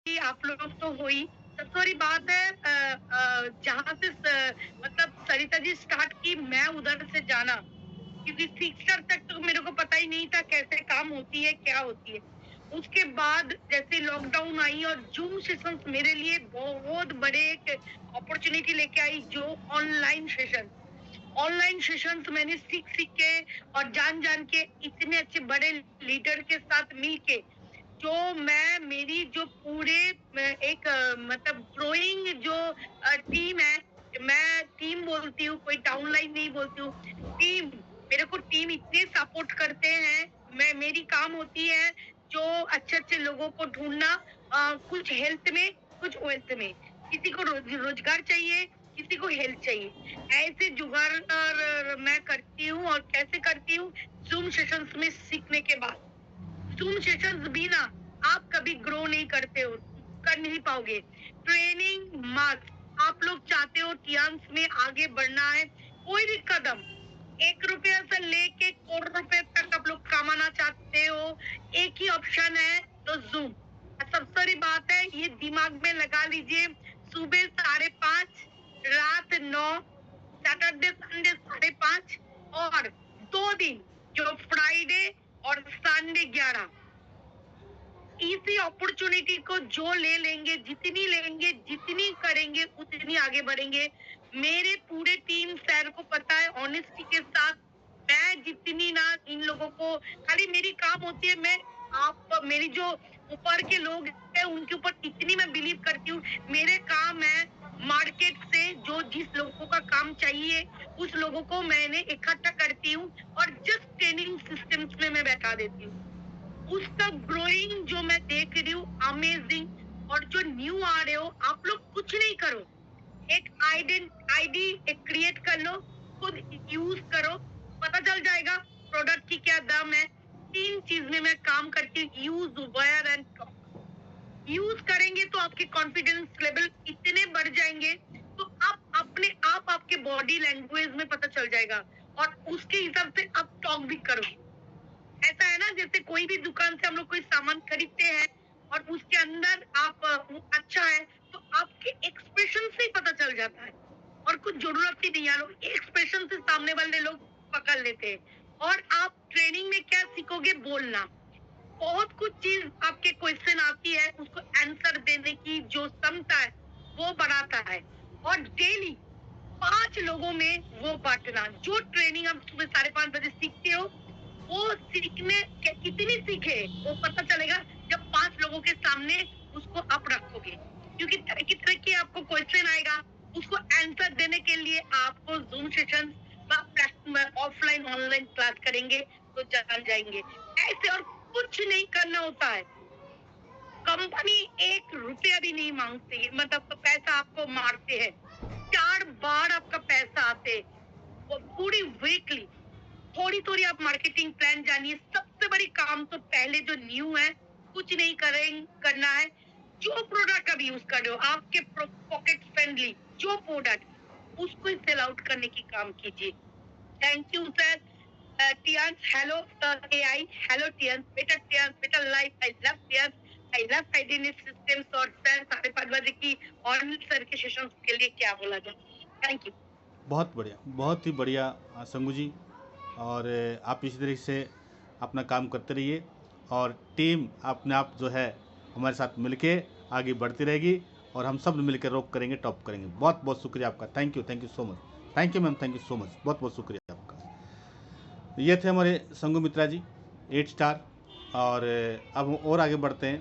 आप लोग तो हो ही। सबसे बड़ी बात है जहाँ से मतलब सरिता जी स्टार्ट की, मैं उधर से जाना, क्योंकि सिक्सर तक तो मेरे को पता ही नहीं था कैसे काम होती है, क्या होती है। उसके बाद जैसे लॉकडाउन आई और जूम सेशंस मेरे लिए बहुत बड़े एक अपॉर्चुनिटी लेके आई, जो ऑनलाइन सेशन ऑनलाइन सेशंस मैंने सीख सीख के और जान जान के इतने अच्छे बड़े लीडर के साथ मिल के, जो मैं मेरी जो पूरे एक मतलब ग्रोइंग जो टीम है, मैं टीम बोलती हूँ, कोई डाउनलाइन नहीं बोलती हूँ, टीम। मेरे को टीम इतने सपोर्ट करते हैं। मैं मेरी काम होती है जो अच्छे अच्छे लोगों को ढूंढना, कुछ हेल्थ में, कुछ वेल्थ में। किसी को रोजगार चाहिए, किसी को हेल्थ चाहिए, ऐसे जुगाड़ मैं करती हूँ। और कैसे करती हूँ? जूम सेशंस में सीखने के बाद। जूम सेशंस भी ना, आप कभी ग्रो नहीं करते हो, कर नहीं पाओगे। Training must. आप लोग चाहते हो टियांस में आगे बढ़ना है, कोई भी कदम, 1 रुपया से लेके करोड़ रुपए तक आप लोग कमाना चाहते हो, एक ही ऑप्शन है, तो जूम। सबसे बड़ी बात है, ये दिमाग में लगा लीजिए, सुबह 5:30, रात 9, सैटरडे संडे 5:30, और 2 दिन जो फ्राइडे और संडे 11। इसी अपॉर्चुनिटी को जो ले लेंगे, जितनी लेंगे, जितनी करेंगे, उतनी आगे बढ़ेंगे। मेरे पूरे टीम सर को पता है, ऑनेस्टी के साथ मैं जितनी ना इन लोगों को, खाली मेरी काम होती है, मैं आप मेरी जो ऊपर के लोग हैं उनके ऊपर इतनी मैं बिलीव करती हूँ। मेरे काम है मार्केट से जो जिस लोगों का काम चाहिए, उस लोगों को मैंने इकट्ठा करती हूँ और जस्ट ट्रेनिंग सिस्टम्स में मैं बैठा देती हूँ। उसका ग्रोइंग जो मैं देख रही हूँ, अमेजिंग। और जो न्यू आ रहे हो, आप लोग कुछ नहीं करो, एक आईडी एक क्रिएट कर लो, खुद यूज करो, पता चल जाएगा प्रोडक्ट की क्या दाम है। 3 चीज में मैं काम करती हूँ, use, wear and talk. Use करेंगे तो आपके कॉन्फिडेंस लेवल इतने बढ़ जाएंगे, तो आप अपने आप आपके बॉडी लैंग्वेज में पता चल जाएगा, और उसके हिसाब से आप टॉक भी करोगे। ऐसा है ना, जैसे कोई भी दुकान से हम लोग कोई सामान खरीदते हैं और उसके अंदर आप वो अच्छा है, तो आपके एक्सप्रेशन से ही पता चल जाता है, और कुछ जरूरत ही नहीं है, लोग एक्सप्रेशन से सामने वाले लोग पकड़ लेते हैं। और आप ट्रेनिंग में क्या सीखोगे? बोलना। बहुत कुछ चीज आपके क्वेश्चन आती है, उसको आंसर देने की जो क्षमता है, वो बढ़ाता है। और डेली 5 लोगों में वो बांटना, जो ट्रेनिंग आप सुबह 5:30 बजे सीखते हो, वो सीखने कितनी सीखे वो पता चलेगा जब 5 लोगों के सामने उसको आप रखोगे, क्योंकि तरह की आपको क्वेश्चन आएगा, उसको आंसर देने के लिए आपको zoom session offline online class करेंगे तो जान जाएंगे। ऐसे और कुछ नहीं करना होता है। कंपनी 1 रुपया भी नहीं मांगती, मतलब पैसा आपको मारते हैं, 4 बार आपका पैसा आते, वो पूरी वीकली। थोड़ी थोड़ी आप मार्केटिंग प्लान जानिए। सबसे बड़ी काम तो पहले जो न्यू है, कुछ नहीं करना है, जो प्रोडक्ट अभी यूज कर रहे हो, आपके पॉकेट फ्रेंडली जो प्रोडक्ट, उसको ही सेल आउट करने की काम कीजिए। Thank you sir. टियंस, हेलो एआई, हेलो टियंस, बेटर टियंस, बेटर लाइफ, आई लव टियंस, आई लव आइडेंटिटी सिस्टम्स। और सर 5:30 बजे की और सर के सेशन के लिए क्या बोला जाए? Thank you. बहुत बढ़िया, बहुत ही बढ़िया संगू जी। और आप इसी तरीके से अपना काम करते रहिए, और टीम अपने आप जो है हमारे साथ मिलके आगे बढ़ती रहेगी, और हम सब मिलकर रॉक करेंगे, टॉप करेंगे। बहुत बहुत शुक्रिया आपका। Thank you so much. Thank you ma'am, thank you so much, बहुत बहुत शुक्रिया आपका। ये थे हमारे संगू मित्रा जी, 8 स्टार। और अब हम और आगे बढ़ते हैं।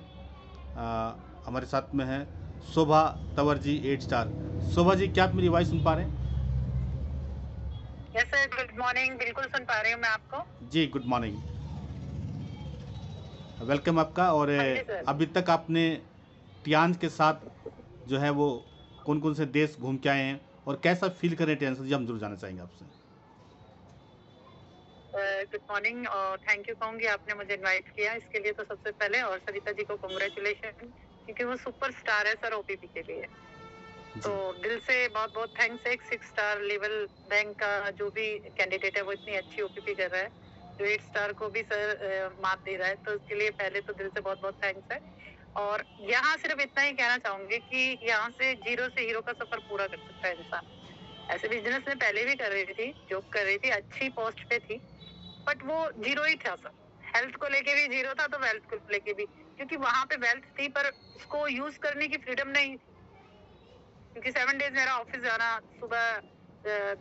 हमारे साथ में है शोभा तंवर जी, 8 स्टार। शोभा जी, क्या आप मेरी आवाज़ सुन पा रहे हैं? Yes sir, good morning. बिल्कुल सुन पा रही हूँ मैं आपको। जी, गुड मॉर्निंग, वेलकम आपका। और हाँ जी सर। अभी तक आपने टियांस के साथ जो है वो कौन कौन से देश घूम के आए हैं, और कैसा फील कर रहे हैं टियांस जी, हम जरूर जानना चाहेंगे आपसे। गुड मॉर्निंग और थैंक यू कहूंगी आपने मुझे इनवाइट किया इसके लिए, तो सबसे पहले, और सरिता जी को कॉन्ग्रेचुलेशन, क्योंकि वो सुपर स्टार है सर ओपीपी के लिए। तो जी दिल से बहुत बहुत थैंक्स है। एक 6 स्टार लेवल बैंक का जो भी कैंडिडेट है वो इतनी अच्छी ओपीपी कर रहा है, जो 8 स्टार को भी सर मात दे रहा है, तो उसके लिए पहले तो दिल से बहुत बहुत थैंक्स है। और यहाँ सिर्फ इतना ही कहना चाहूंगी कि यहाँ से जीरो से हीरो का सफर पूरा कर सकता है इंसान। ऐसे बिजनेस में पहले भी कर रही थी, जॉब कर रही थी, अच्छी पोस्ट पे थी, बट वो जीरो ही था सर। हेल्थ को लेके भी जीरो था, तो वेल्थ को लेके भी, क्योंकि वहां पे वेल्थ थी पर उसको यूज करने की फ्रीडम नहीं थी। क्योंकि 7 डेज मेरा ऑफिस जाना, सुबह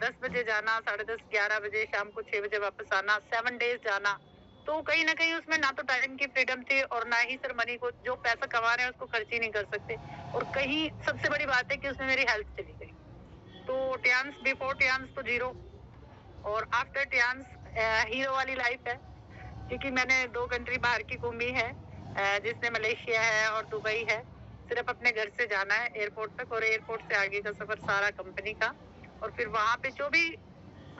10 बजे जाना, 10:30 11 बजे, शाम को 6 बजे वापस आना, 7 डेज जाना, तो कहीं ना कहीं उसमें ना तो टाइम की फ्रीडम थी और ना ही सर मनी को, जो पैसा कमा रहे हैं उसको खर्च ही नहीं कर सकते। और कहीं सबसे बड़ी बात है कि उसमें मेरी हेल्थ चली गई। तो टियान्स, बिफोर टियान्स तो जीरो, और आफ्टर टियान्स हीरो वाली लाइफ है। क्योंकि मैंने 2 कंट्री बाहर की घूमी है, जिसमें मलेशिया है और दुबई है। सिर्फ अपने घर से जाना है एयरपोर्ट तक, और एयरपोर्ट से आगे का सफर सारा कंपनी का, और फिर वहां पे जो भी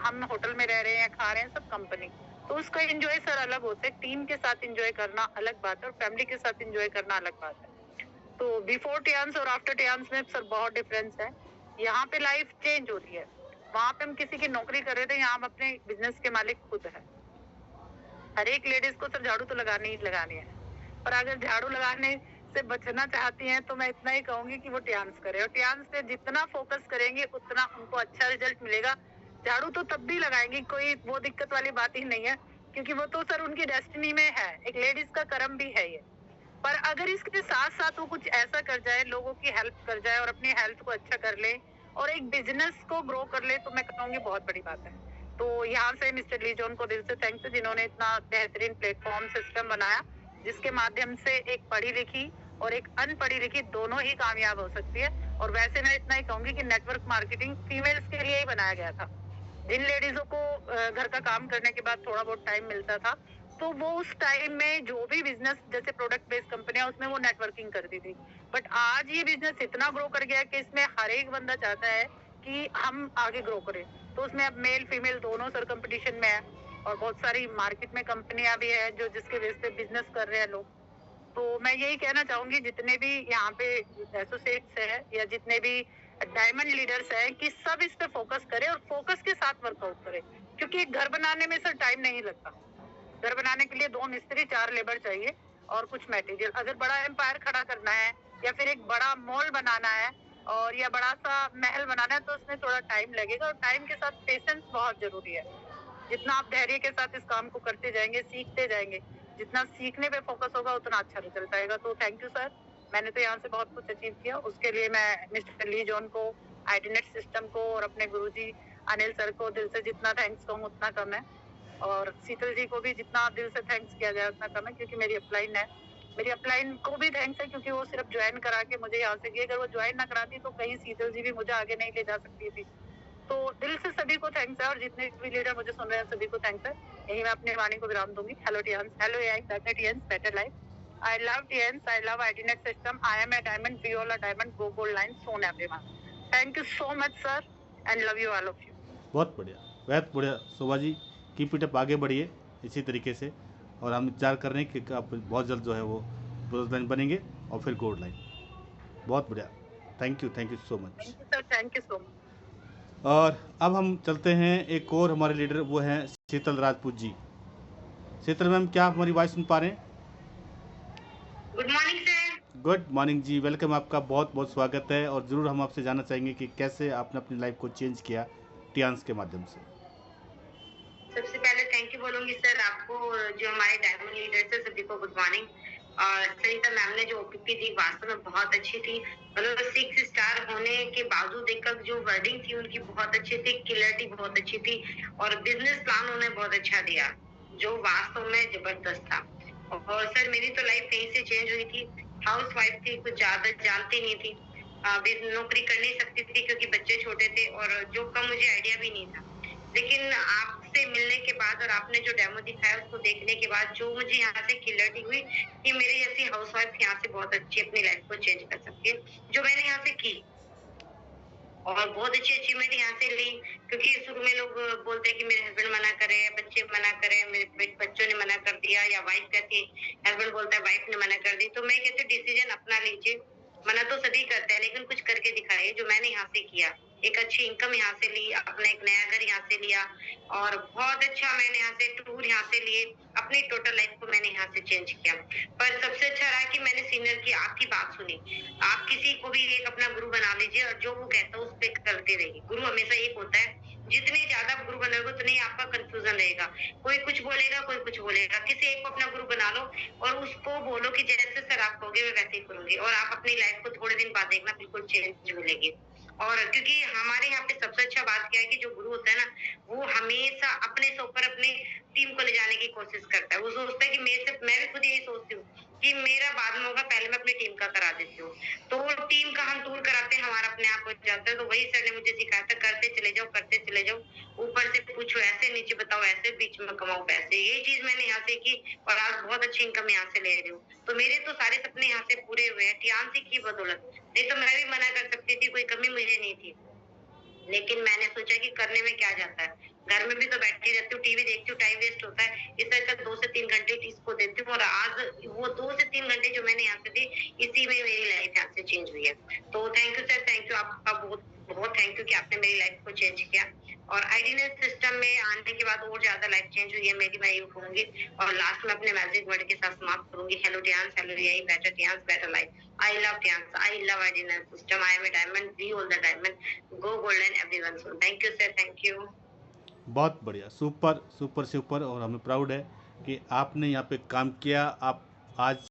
हम होटल में रह रहे हैं, खा रहे हैं, सब कंपनी। तो उसका एंजॉय सर अलग होता है। टीम के साथ एंजॉय करना अलग बात है और फैमिली के साथ एंजॉय करना अलग बात है। तो बिफोर टियान्स और आफ्टर टियान्स में सर बहुत डिफरेंस है। यहाँ पे लाइफ चेंज होती है। वहां पे हम किसी की नौकरी कर रहे थे, यहाँ हम अपने बिजनेस के मालिक खुद है। हर एक लेडीज को सर झाड़ू तो लगानी ही लगानी है, पर अगर झाड़ू लगाने से बचना चाहती हैं तो मैं इतना ही कहूंगी कि वो टियान्स करें, और टियान्स पे जितना फोकस करेंगे उतना उनको अच्छा रिजल्ट मिलेगा। झाड़ू तो तब भी लगाएंगी, कोई वो दिक्कत वाली बात ही नहीं है, क्योंकि वो तो सर उनकी डेस्टिनी में है, एक लेडीज का कर्म भी है ये। पर अगर इसके साथ साथ वो कुछ ऐसा कर जाए, लोगों की हेल्प कर जाए और अपनी हेल्थ को अच्छा कर ले और एक बिजनेस को ग्रो कर ले, तो मैं कहूंगी बहुत बड़ी बात है। तो यहाँ से मिस्टर ली जॉन को दिल से थैंक्स है, जिन्होंने इतना बेहतरीन प्लेटफॉर्म सिस्टम बनाया, जिसके माध्यम से एक पढ़ी लिखी और एक अनपढ़ी लिखी दोनों ही कामयाब हो सकती है। और वैसे मैं इतना ही कहूंगी कि नेटवर्क मार्केटिंग फीमेल्स के लिए ही बनाया गया था। जिन लेडीजों को घर का काम करने के बाद थोड़ा बहुत टाइम मिलता था, तो वो उस टाइम में जो भी बिजनेस, जैसे प्रोडक्ट बेस्ड कंपनियां, उसमें वो नेटवर्किंग करती थी। बट आज ये बिजनेस इतना ग्रो कर गया है कि इसमें हर एक बंदा चाहता है कि हम आगे ग्रो करें। तो उसमें अब मेल फीमेल दोनों सर कंपटीशन में है, और बहुत सारी मार्केट में कंपनियां भी है जो जिसके बेस पे बिजनेस कर रहे हैं लोग। तो मैं यही कहना चाहूंगी, जितने भी यहाँ पे एसोसिएट्स है या जितने भी डायमंड लीडर्स हैं, कि सब इस पे फोकस करें और फोकस के साथ वर्कआउट करें, क्योंकि एक घर बनाने में सर टाइम नहीं लगता। घर बनाने के लिए 2 मिस्त्री, 4 लेबर चाहिए और कुछ मटेरियल। अगर बड़ा एम्पायर खड़ा करना है या फिर एक बड़ा मॉल बनाना है और या बड़ा सा महल बनाना है, तो उसमें थोड़ा टाइम लगेगा, और टाइम के साथ पेशेंस बहुत जरूरी है। जितना आप धैर्य के साथ इस काम को करते जाएंगे, सीखते जाएंगे, जितना सीखने पे फोकस होगा उतना अच्छा रिजल्ट आएगा। तो थैंक यू सर, मैंने तो यहाँ से बहुत कुछ अचीव किया। उसके लिए मैं मिस्टर ली जॉन को, आईडीनेट सिस्टम को और अपने गुरुजी अनिल सर को दिल से जितना थैंक्स कहूँ उतना कम है, और शीतल जी को भी जितना दिल से थैंक्स किया जाए उतना कम है, क्योंकि मेरी अपलाइन है। मेरी अपलाइन को भी थैंक्स है, क्योंकि वो सिर्फ ज्वाइन करा के मुझे यहाँ से गई। अगर वो ज्वाइन ना कराती तो कहीं शीतल जी भी मुझे आगे नहीं ले जा सकती थी। तो दिल से सभी को थैंक्स है, और जितने भी लीडर मुझे सुन रहे हैं सभी को थैंक्स है। यही मैं अपनी वाणी को विराम दूंगी। हेलो टियंस, हेलो एआई, बेटर टियंस, better life. I love TNs, I love IDNet system. I am a diamond, we all are diamond, go gold line, soon everyone. Thank you so much sir, and love you all of you. बहुत बढ़िया Shobha ji, keep it up, आगे बढ़िए इसी तरीके से, और हम इंतजार कर रहे हैं कि आप बहुत जल्द जो है वो ब्रोज लाइन बनेंगे और फिर गोल्ड लाइन। बहुत बढ़िया, thank you so much. Thank you sir, thank you so much. और अब हम चलते हैं एक और हमारे लीडर, वो हैं शीतल राजपूत जी। शीतल मैम, क्या आप हमारी आवाज़ सुन पा रहे हैं? Good morning sir. Good morning जी, वेलकम, आपका बहुत बहुत स्वागत है। और ज़रूर हम आपसे जानना चाहेंगे कि कैसे आपने अपनी लाइफ को चेंज किया टियान्स के माध्यम से। सबसे पहले थैंक यू बोलूंगी सर आपको, जो हमारे डायमंड लीडर्स है सभी को गुड मॉर्निंग। और सरिता मैम ने जो ओपीपी दी वास्तव में बहुत अच्छी थी। मतलब 6 स्टार होने के बावजूद एक जो वर्डिंग थी उनकी बहुत अच्छी थी, क्लियरिटी बहुत अच्छी थी, और बिजनेस प्लान उन्होंने बहुत अच्छा दिया जो वास्तव में जबरदस्त था। और सर मेरी तो लाइफ कहीं से चेंज हुई थी। हाउस वाइफ थी, कुछ ज्यादा जानती नहीं थी, नौकरी कर नहीं सकती थी क्योंकि बच्चे छोटे थे, और जॉब का मुझे आइडिया भी नहीं था। लेकिन आपसे मिलने के बाद और आपने जो डेमो दिखाया उसको देखने के बाद जो मुझे यहाँ से क्लियरिटी हुई कि मेरे जैसी हाउसवाइफ यहाँ से बहुत अच्छी अपनी लाइफ को चेंज कर सकती है, जो मैंने यहाँ से की, और बहुत अच्छी अचीवमेंट यहाँ से ली। क्योंकि शुरू में लोग बोलते हैं कि मेरे हस्बैंड मना करे, बच्चे मना करे, मेरे बच्चों ने मना कर दिया, या वाइफ कहती है, हस्बैंड बोलता है वाइफ ने मना कर दी। तो मैं कहती हूँ डिसीजन अपना लीजिए, मना तो सभी करते हैं, लेकिन कुछ करके दिखाइए जो मैंने यहाँ से किया। एक अच्छी इनकम यहाँ से ली, अपना एक नया घर यहाँ से लिया और बहुत अच्छा मैंने यहाँ से टूर यहाँ से लिए, अपनी टोटल लाइफ को मैंने यहाँ से चेंज किया। पर सबसे अच्छा रहा कि मैंने सीनियर की आपकी बात सुनी। आप किसी को भी एक अपना गुरु बना लीजिए और जो वो कहता है उस पे करते रहिए। गुरु हमेशा एक होता है, जितने ज्यादा गुरु बनोगे उतने ही आपका कंफ्यूजन रहेगा। कोई कुछ बोलेगा, कोई कुछ बोलेगा। किसी एक को अपना गुरु बना लो और उसको बोलो कि जैसे सर आप कहोगे मैं वैसे ही करूंगी, और आप अपनी लाइफ को थोड़े दिन बाद देखना बिल्कुल चेंज मिलेगी। और क्योंकि हमारे यहाँ पे सबसे अच्छा बात क्या है कि जो गुरु होता है ना, वो हमेशा अपने से ऊपर अपने टीम को ले जाने की कोशिश करता है। वो सोचता है कि मेरे से, मैं भी खुद यही सोचती हूँ कि मेरा बाद में होगा, पहले मैं अपनी टीम का करा देती हूँ। तो वो टीम का हम टूर कराते हैं, हमारा अपने आप हो जाता है। तो वही सर ने मुझे सिखाया था, करते चले जाओ, करते चले जाओ, ऊपर से पूछो ऐसे, नीचे बताओ ऐसे, बीच में कमाओ पैसे। ये चीज मैंने यहाँ से की और आज बहुत अच्छी इनकम यहाँ से ले रही हूँ। तो मेरे तो सारे सपने यहाँ से पूरे हुए हैं टियान्सी की बदौलत। नहीं तो मैं भी मना कर सकती थी, कोई कमी मुझे नहीं थी। लेकिन मैंने सोचा कि करने में क्या जाता है, घर में भी तो बैठी रहती हूँ, टीवी देखती हूँ, टाइम वेस्ट होता है। इससे अच्छा 2 से 3 घंटे इसको देती हूँ और आज वो 2 से 3 घंटे जो मैंने यहाँ से दी, इसी में मेरी लाइफ यहाँ से चेंज हुई है। तो thank you sir, thank you, आपका बहुत बहुत थैंक यू कि आपने मेरी लाइफ को चेंज किया। और आइडियनेस सिस्टम में आने के बाद और ज्यादा लाइफ चेंज हुई है मेरी, मैं ये कहूंगी। और लास्ट में अपने मैजिक वर्ड के साथ समाप्त करूंगी। हेलो टियान्स, हेलो यही बेटर टियान्स, better life. I love Tians. I love Ideal System. I am a diamond. We all the diamond. Go golden everyone soon. Thank you sir. Thank you. बहुत बढ़िया, super super super. और हमें proud है कि आपने यहाँ पे काम किया। आप आज